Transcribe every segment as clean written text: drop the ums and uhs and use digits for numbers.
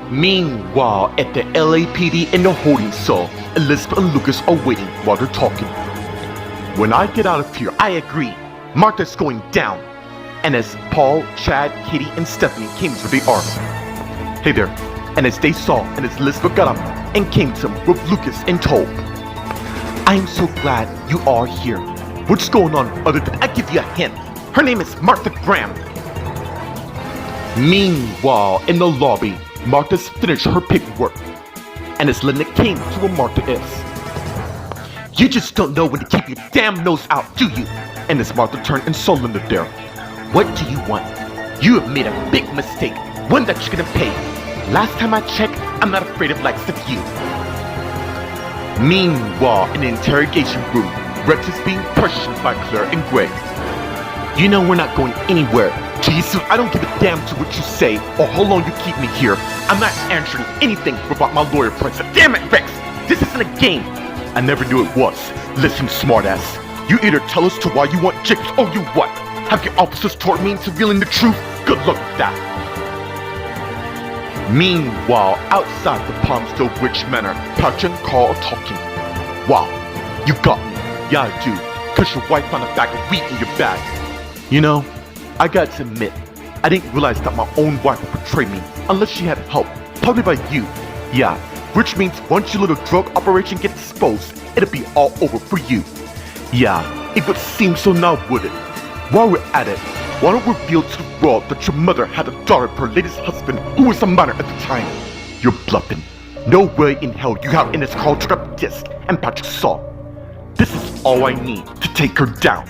Meanwhile, at the LAPD in the holding cell, Elizabeth and Lucas are waiting while they're talking. When I get out of here, I agree. Martha's going down. And as Paul, Chad, Katie, and Stephanie came to the arm. Hey there. And as they saw, and as Elizabeth got up and came to him with Lucas in tow. I am so glad you are here. What's going on other than I give you a hint? Her name is Martha Graham. Meanwhile, in the lobby, Martha's finished her paperwork. And as Linda came to where Martha is. You just don't know when to keep your damn nose out, do you? And as Martha turned and saw Linda there. What do you want? You have made a big mistake, one that you're gonna pay. Last time I checked, I'm not afraid of likes of you. Meanwhile, in the interrogation room, Rex is being questioned by Claire and Greg. You know we're not going anywhere. Jesus, I don't give a damn to what you say or how long you keep me here. I'm not answering anything about my lawyer price. Damn it, Rex! This isn't a game. I never knew it was. Listen, smartass. You either tell us to why you want Jacobs or you what? Have your officers taught me into revealing the truth? Good luck with that. Meanwhile, outside the Palmsdale Witch Manor, Patch and Carl are talking. Wow, you got me. Yeah, I do. Cause your wife found a bag of wheat in your bag. You know, I got to admit, I didn't realize that my own wife would betray me unless she had help, probably by you. Yeah, which means once your little drug operation gets exposed, it'll be all over for you. Yeah, it would seem so now, would it? While we're at it, why don't we reveal to the world that your mother had a daughter of her latest husband who was a minor at the time? You're bluffing. No way in hell you have in this Carl took up disc and Patrick saw. This is all I need to take her down.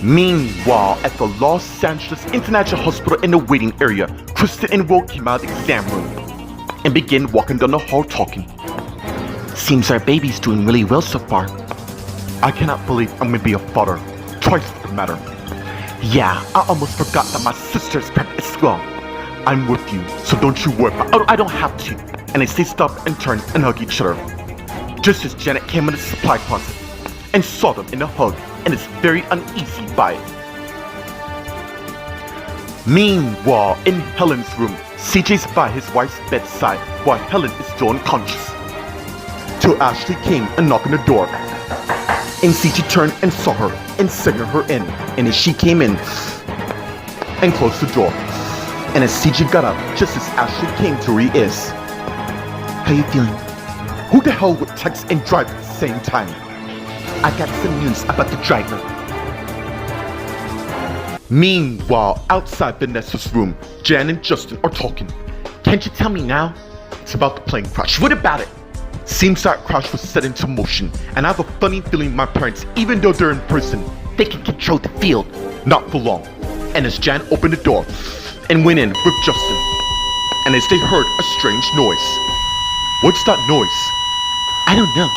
Meanwhile, at the Los Angeles International Hospital in the waiting area, Kristen and Will came out of the exam room and began walking down the hall talking. Seems our baby's doing really well so far. I cannot believe I'm gonna be a father. Twice for the matter. Yeah, I almost forgot that my sister's pregnant as well. I'm with you, so don't you worry about I don't have to. And as they stopped and turned and hugged each other. Just as Janet came in the supply closet and saw them in a hug and is very uneasy by it. Meanwhile, in Helen's room, CJ's by his wife's bedside while Helen is still unconscious. Till Ashley came and knocked on the door. And CJ turned and saw her and signaled her in. And as she came in and closed the door. And as CJ got up, just as Ashley came to where he is. How you feeling? Who the hell would text and drive at the same time? I got some news about the driver. Meanwhile, outside Vanessa's room, Jan and Justin are talking. Can't you tell me now? It's about the plane crash. What about it? Seems that crash was set into motion, and I have a funny feeling my parents, even though they're in prison, they can control the field. Not for long. And as Jan opened the door and went in with Justin, and as they heard a strange noise. What's that noise? I don't know.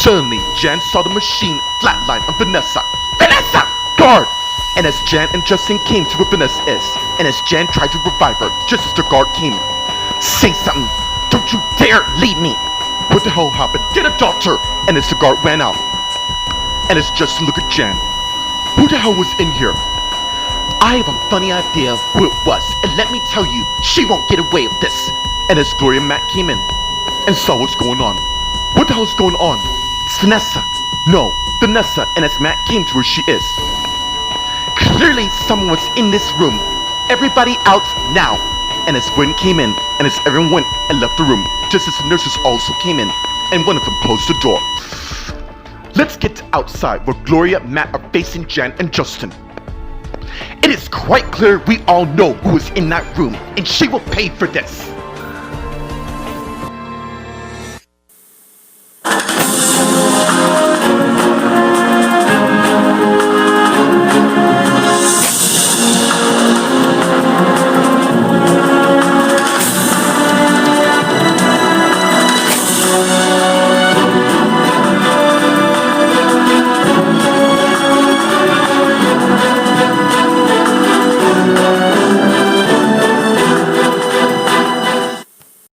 Suddenly, Jan saw the machine flatline on Vanessa. Vanessa! Guard! And as Jan and Justin came to where Vanessa is, and as Jan tried to revive her, just as the guard came, say something! Don't you dare leave me! What the hell happened? Get a doctor! And as the guard ran out, and as Justin looked at Jan, who the hell was in here? I have a funny idea who it was, and let me tell you, she won't get away with this. And as Gloria and Matt came in and saw what's going on, what the hell's going on? It's Vanessa. No, Vanessa, and as Matt came to where she is. Clearly someone was in this room. Everybody out now. And as Gwen came in, and as everyone went and left the room, just as the nurses also came in, and one of them closed the door. Let's get to outside where Gloria and Matt are facing Jan and Justin. It is quite clear we all know who is in that room, and she will pay for this.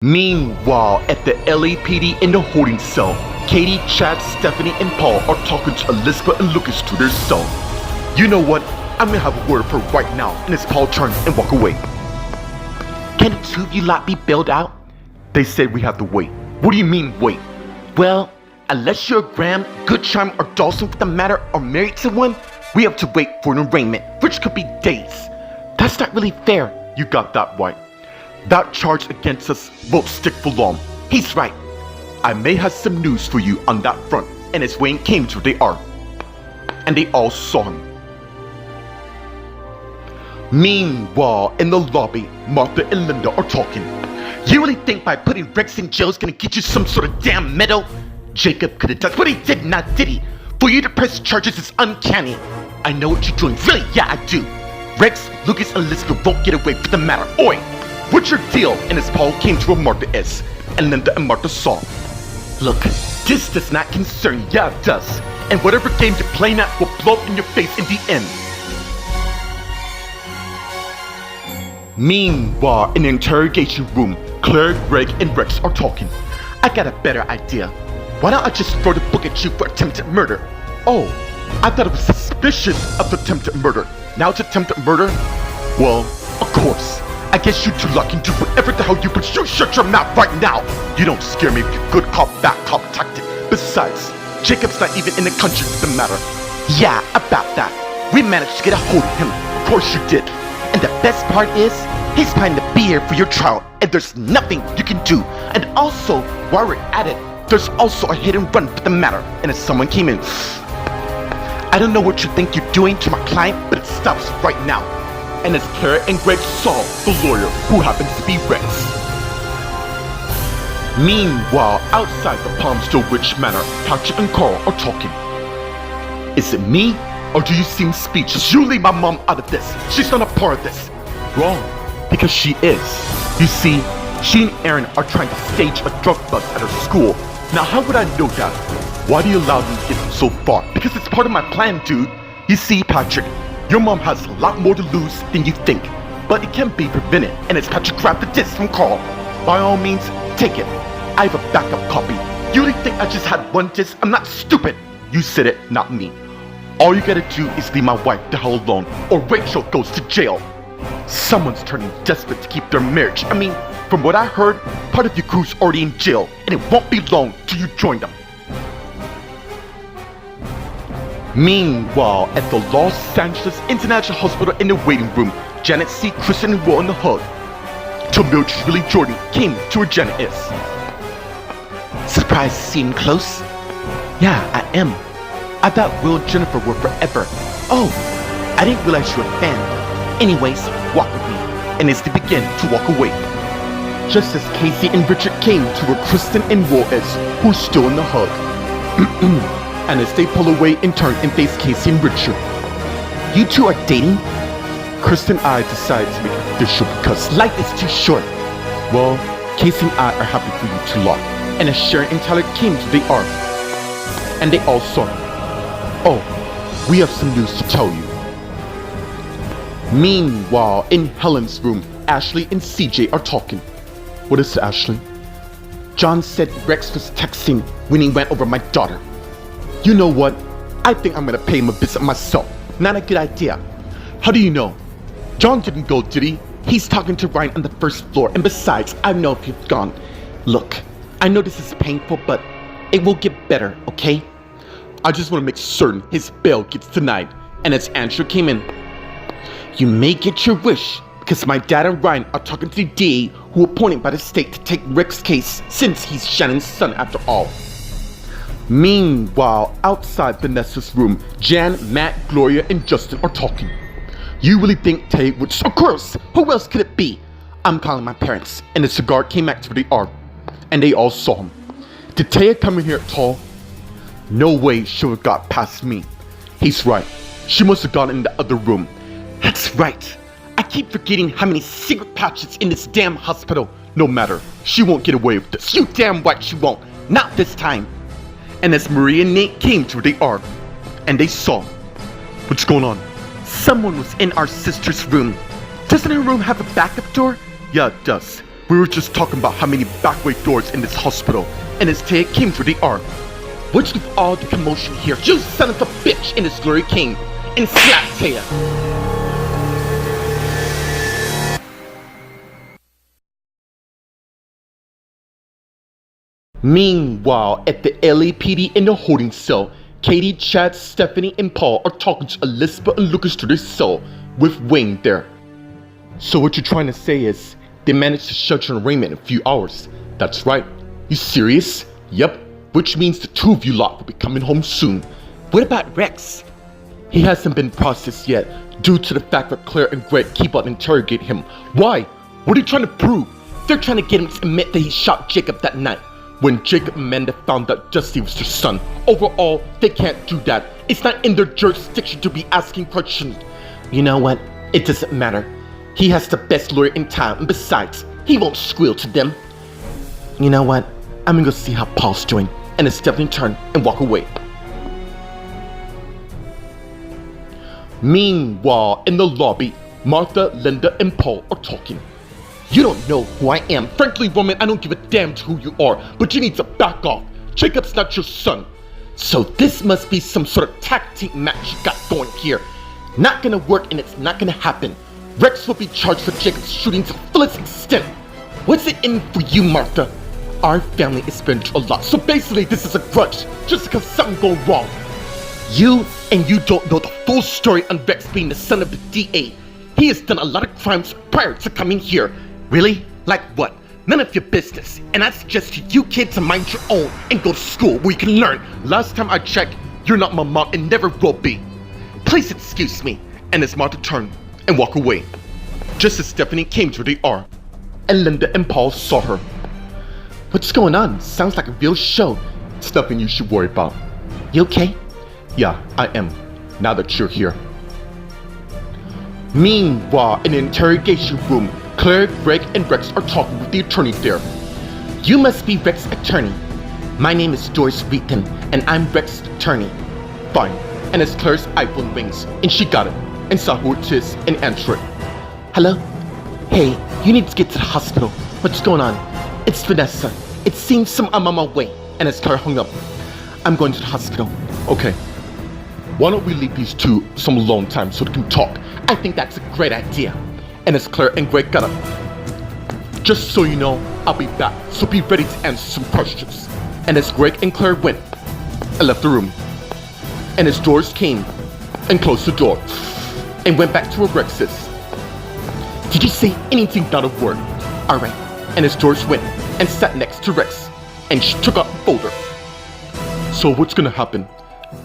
Meanwhile, at the LAPD in the holding cell, Katie, Chad, Stephanie, and Paul are talking to Elizabeth and Lucas to their cell. You know what? I'm gonna have a word for right now, and as Paul turns and walk away. Can the two of you lot be bailed out? They said we have to wait. What do you mean wait? Well, unless you're Graham, Goodcharm, or Dawson for the matter are married to one, we have to wait for an arraignment, which could be days. That's not really fair. You got that right. That charge against us won't stick for long. He's right. I may have some news for you on that front. And as Wayne came to where they are, and they all saw him. Meanwhile, in the lobby, Martha and Linda are talking. You really think by putting Rex in jail is gonna get you some sort of damn medal? Jacob could have done, but he did not, did he? For you to press charges is uncanny. I know what you're doing, really, yeah I do. Rex, Lucas, and Elizabeth won't get away for the matter. Oi, what's your deal? And as Paul came to where Martha is, and Linda and Martha saw. Look, this does not concern you, yeah it does. And whatever game you're playing at will blow up in your face in the end. Meanwhile, in the interrogation room, Claire, Greg, and Rex are talking. I got a better idea. Why don't I just throw the book at you for attempted murder? Oh, I thought it was suspicion of attempted murder. Now it's attempted murder? Well, of course. I guess you two lot can do whatever the hell you but you shut your mouth right now. You don't scare me with your good cop, bad cop tactic. Besides, Jacob's not even in the country for the matter. Yeah, about that. We managed to get a hold of him. Of course you did. And the best part is, he's planning to be here for your trial, and there's nothing you can do. And also, while we're at it, there's also a hit and run for the matter. And if someone came in, I don't know what you think you're doing to my client, but it stops right now. And as Clara and Greg saw the lawyer, who happens to be Rex. Meanwhile, outside the Palmstone Ridge Manor, Patrick and Carl are talking. Is it me? Or do you seem speechless? You leave my mom out of this. She's not a part of this. Wrong. Because she is. You see, she and Aaron are trying to stage a drug bust at her school. Now how would I know that? Why do you allow them to get so far? Because it's part of my plan, dude. You see, Patrick, your mom has a lot more to lose than you think. But it can be prevented. And as Patrick grabbed the disc from Carl, by all means, take it. I have a backup copy. You really think I just had one disc? I'm not stupid. You said it, not me. All you gotta do is leave my wife the hell alone, or Rachel goes to jail. Someone's turning desperate to keep their marriage. I mean, from what I heard, part of your crew's already in jail, and it won't be long till you join them. Meanwhile, at the Los Angeles International Hospital in the waiting room, Janet C. Kristen and Will in the hug. Till Mildred Really Jordan came to where Janet is. Surprised to see him close? Yeah, I am. I thought Will and Jennifer were forever. Oh, I didn't realize you were a fan. Anyways, walk with me. And as they begin to walk away, just as Casey and Richard came to where Kristen and Will is, who are still in the hug. And as they pull away and turn and face Casey and Richard. You two are dating? Kristen and I decided to make it official because life is too short. Well, Casey and I are happy for you two lot. And as Sharon and Tyler came to the ark, and they all saw him. Oh, we have some news to tell you. Meanwhile, in Helen's room, Ashley and CJ are talking. What is it, Ashley? John said Rex was texting when he went over my daughter. You know what? I think I'm gonna pay him a visit myself. Not a good idea. How do you know? John didn't go, did he? He's talking to Ryan on the first floor, and besides, I know if you've gone. Look, I know this is painful, but it will get better, okay? I just want to make certain his bail gets denied. And as Andrew came in, you may get your wish, because my dad and Ryan are talking to the DA who appointed by the state to take Rick's case since he's Shannon's son after all. Meanwhile, outside Vanessa's room, Jan, Matt, Gloria, and Justin are talking. You really think Tay would— Of course! Who else could it be? I'm calling my parents, and the cigar came back to where they are, and they all saw him. Did Taya come in here at all? No way she would have got past me. He's right. She must have gone in the other room. That's right. I keep forgetting how many secret patches in this damn hospital. No matter. She won't get away with this. You damn right she won't. Not this time. And as Maria and Nate came to where they are, and they saw. What's going on? Someone was in our sister's room. Doesn't her room have a backup door? Yeah, it does. We were just talking about how many backway doors in this hospital. And as Taya came to where they are, which with all the commotion here, you son of a bitch, and his glory came and slapped Taya. Meanwhile, at the LAPD in the holding cell, Katie, Chad, Stephanie, and Paul are talking to Elizabeth and Lucas through their cell with Wayne there. So what you're trying to say is, they managed to shut you in arraignment in a few hours. That's right. You serious? Yep. Which means the two of you lot will be coming home soon. What about Rex? He hasn't been processed yet, due to the fact that Claire and Greg keep on interrogating him. Why? What are you trying to prove? They're trying to get him to admit that he shot Jacob that night, when Jacob and Amanda found out Dusty was their son. Overall, they can't do that. It's not in their jurisdiction to be asking questions. You know what? It doesn't matter. He has the best lawyer in town, and besides, he won't squeal to them. You know what? I'm gonna go see how Paul's doing, and it's Stephanie turn and walk away. Meanwhile, in the lobby, Martha, Linda, and Paul are talking. You don't know who I am. Frankly, woman, I don't give a damn to who you are, but you need to back off. Jacob's not your son. So this must be some sort of tag team match you got going here. Not gonna work, and it's not gonna happen. Rex will be charged for Jacob's shooting to the fullest extent. What's it in for you, Martha? Our family has been through a lot, so basically this is a grudge, just because something go wrong. You don't know the full story on Rex being the son of the DA. He has done a lot of crimes prior to coming here. Really? Like what? None of your business. And I suggest to you kids to mind your own and go to school where you can learn. Last time I checked, you're not my mom and never will be. Please excuse me. And as Martha turned and walked away, just as Stephanie came to where they are, and Linda and Paul saw her. What's going on? Sounds like a real show. It's nothing you should worry about. You okay? Yeah, I am. Now that you're here. Meanwhile, in the interrogation room, Claire, Greg, and Rex are talking with the attorney there. You must be Rex's attorney. My name is Doris Wheaton, and I'm Rex's attorney. Fine. And as Claire's iPhone rings, and she got it, and saw who it is, and answered it. Hello? Hey, you need to get to the hospital. What's going on? It's Vanessa. It seems I'm on my way. And as Claire hung up, I'm going to the hospital. Okay. Why don't we leave these two some alone time so they can talk? I think that's a great idea. And as Claire and Greg got up, just so you know, I'll be back, so be ready to answer some questions. And as Greg and Claire went and left the room, and as Doris came and closed the door and went back to where Rex is. Did you say anything, not a word? Alright. And as Doris went and sat next to Rex, and she took out a folder. So what's gonna happen?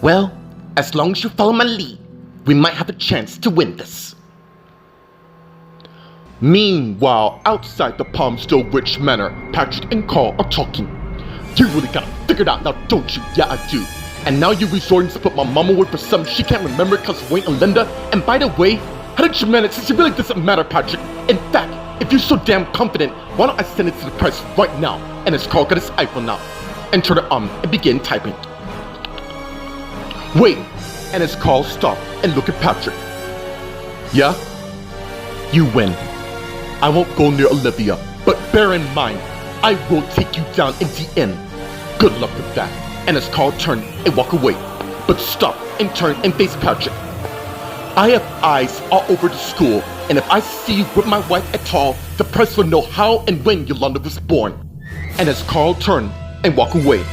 Well, as long as you follow my lead, we might have a chance to win this. Meanwhile, outside the Palmdale Ridge Manor, Patrick and Carl are talking. You really got it figured out now, don't you? Yeah, I do. And now you're resorting to put my mom away for something she can't remember because Wayne and Linda? And by the way, how did you manage this? It really doesn't matter, Patrick. In fact, if you're so damn confident, why don't I send it to the press right now? And as Carl got his iPhone out and turned it on and began typing. Wait, and as Carl stopped and looked at Patrick. Yeah? You win. I won't go near Olivia, but bear in mind, I will take you down in the end. Good luck with that. And as Carl turned and walked away, but stopped and turned and faced Patrick. I have eyes all over the school, and if I see you with my wife at all, the press will know how and when Yolanda was born. And as Carl turned and walked away,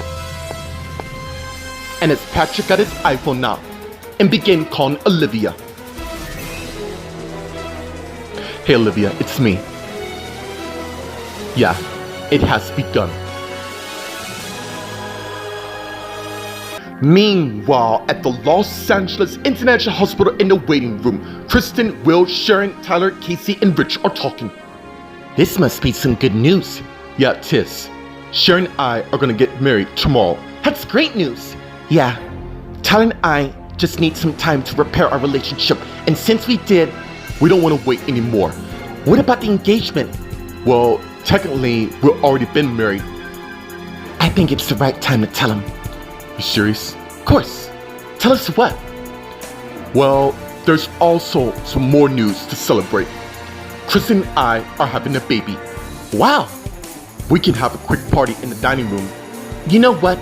and as Patrick got his iPhone out and began calling Olivia. Hey Olivia, it's me. Yeah, it has begun. Meanwhile, at the Los Angeles International Hospital in the waiting room, Kristen, Will, Sharon, Tyler, Casey, and Rich are talking. This must be some good news. Yeah, it is. Sharon and I are gonna get married tomorrow. That's great news. Yeah, Tyler and I just need some time to repair our relationship, and since we did, we don't want to wait anymore. What about the engagement? Well, technically, we've already been married. I think it's the right time to tell him. You serious? Of course. Tell us what? Well, there's also some more news to celebrate. Kristen and I are having a baby. Wow! We can have a quick party in the dining room. You know what?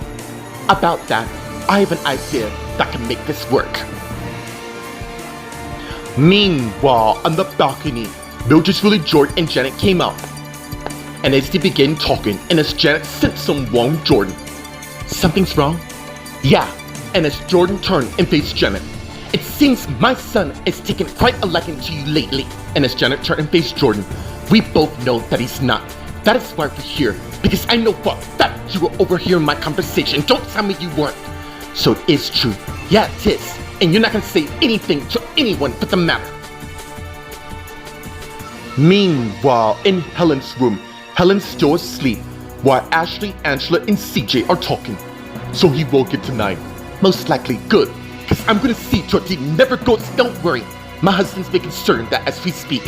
About that, I have an idea that can make this work. Meanwhile, on the balcony, Mildred, Willie, George, and Janet came out. And as they begin talking, and as Janet sent some wrong Jordan. Something's wrong? Yeah, and as Jordan turned and faced Janet. It seems my son is taking quite a liking to you lately. And as Janet turned and faced Jordan, we both know that he's not. That is why we're here, because I know for a fact you were overhearing my conversation. Don't tell me you weren't. So it is true. Yeah, it is. And you're not gonna say anything to anyone for the matter. Meanwhile, in Helen's room, Helen's still asleep, while Ashley, Angela, and CJ are talking. So he will get tonight. Most likely good, because I'm gonna see to it he never goes. Don't worry, my husband's making certain that as we speak.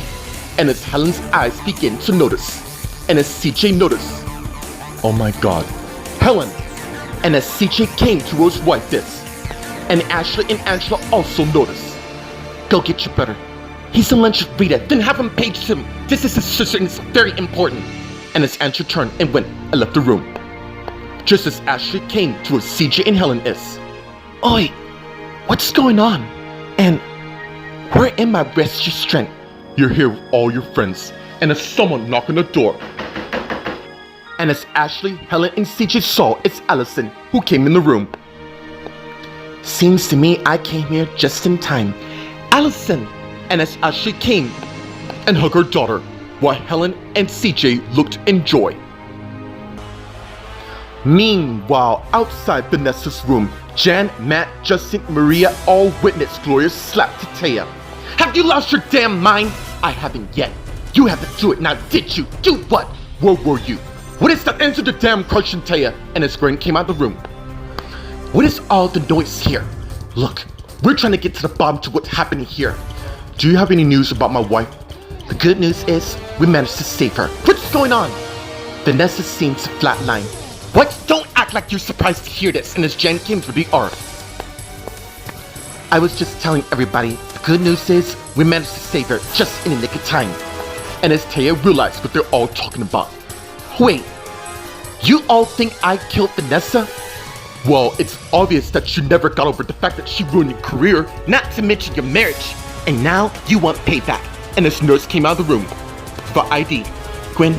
And as Helen's eyes begin to notice, and as CJ noticed, oh my god, Helen! And as CJ came to where his wife is, and Ashley and Angela also noticed. Go get your brother. He's in lunch with Rita, then have him page him. This is his sister and it's very important. And as Angela turned and went and left the room, just as Ashley came to where CJ and Helen is. Oi, what's going on? And where am I rest your strength? You're here with all your friends, and as someone knocked on the door. And as Ashley, Helen, and CJ saw, it's Allison who came in the room. Seems to me I came here just in time. Allison! And as Ashley came and hugged her daughter, while Helen and CJ looked in joy. Meanwhile, outside Vanessa's room, Jan, Matt, Justin, Maria all witnessed Gloria's slap to Taya. Have you lost your damn mind? I haven't yet. You had to do it now, did you? Do what? Where were you? What is the answer to damn question, Taya? And as Gwen came out of the room. What is all the noise here? Look, we're trying to get to the bottom to what's happening here. Do you have any news about my wife? The good news is, we managed to save her. What's going on? Vanessa seems to flatline. What? Don't act like you're surprised to hear this. And as Jen came through the arm. I was just telling everybody, the good news is, we managed to save her just in the nick of time. And as Taya realized what they're all talking about. Wait, you all think I killed Vanessa? Well, it's obvious that you never got over the fact that she ruined your career, not to mention your marriage. And now you want payback. And as nurse came out of the room for ID, Gwen,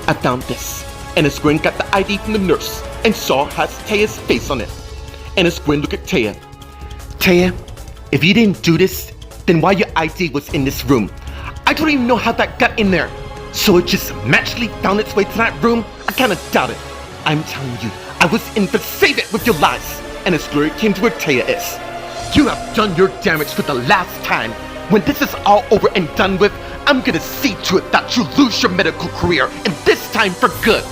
I found this. And as Gwen got the ID from the nurse and saw has Taya's face on it. And as Gwen looked at Taya, Taya, if you didn't do this, then why your ID was in this room? I don't even know how that got in there. So it just magically found its way to that room? I kinda doubt it. I'm telling you, I was in for save it with your lies. And as Gloria came to where Taya is, you have done your damage for the last time. When this is all over and done with, I'm gonna see to it that you lose your medical career, and this time for good.